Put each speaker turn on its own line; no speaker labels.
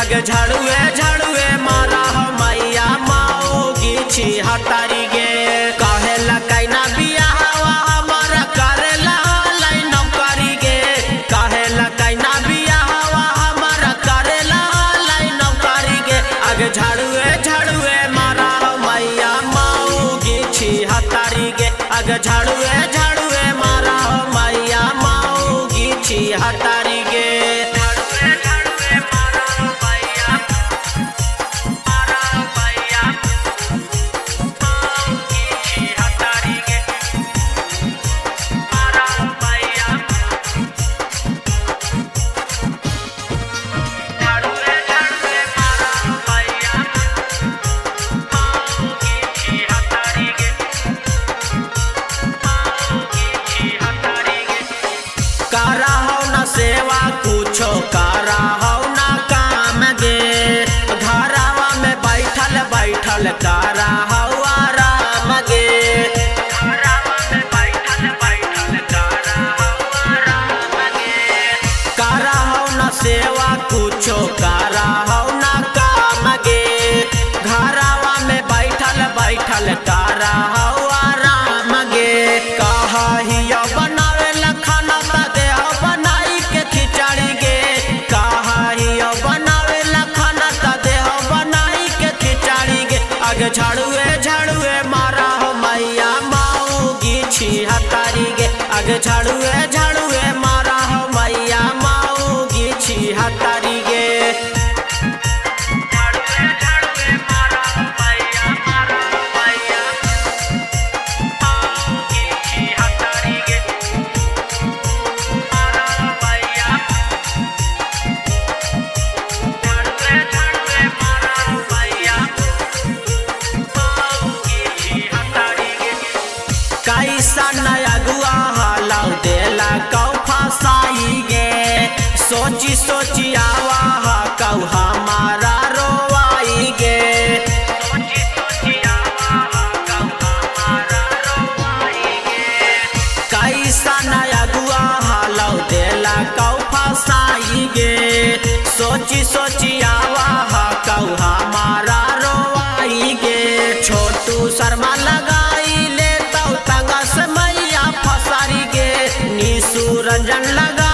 आगे झाड़ुए झाड़ुए मारा हो मैया माओगी छी हतारी गे काहे लकैना बियाहवा हमारा करेला लाइन नौकरी गे काहे लकैना बियाहवा हमारा करेला लाइन नौकरी गे आगे झाड़ुए झाड़ुए मारा हो मैया माओगी छी हतारी गे आगे झाड़ुए झाड़ुए मारा हो मैया माओगी छी हतारी गे कारा हो ना सेवा कुछो कारा हो ना काम गे घरावा में बैठल बैठल कारा हो आराम गे घरावा में बैठल बैठल कारा हो आराम गे कारा हो ना सेवा कुछो कारा हो ना काम गे घरावा में बैठल बैठल कारा हो आराम गे कहा ही बनावे लखना आगे झाड़ुए झाड़ुए मारा हो मैया माओगी छी हतारी गे आगे झाड़ुए झाड़ुए मारा हो मैया माओगी छी हतारी गे कैसा नया गुआ हालाव देला कौ फसाई गे सोची सोची आवा हा कौ हमारा रोवाई गे सोची सोची आवा हा कौ हमारा रोवाई गे कैसा नया गुआ हालाव देला कौ फसाई गे सोची सोची आवा हा कौ हमारा रोवाई गे छोटू शर्मा लगाई ले तंगा से मैया फसारी गे निशु रंजन लगा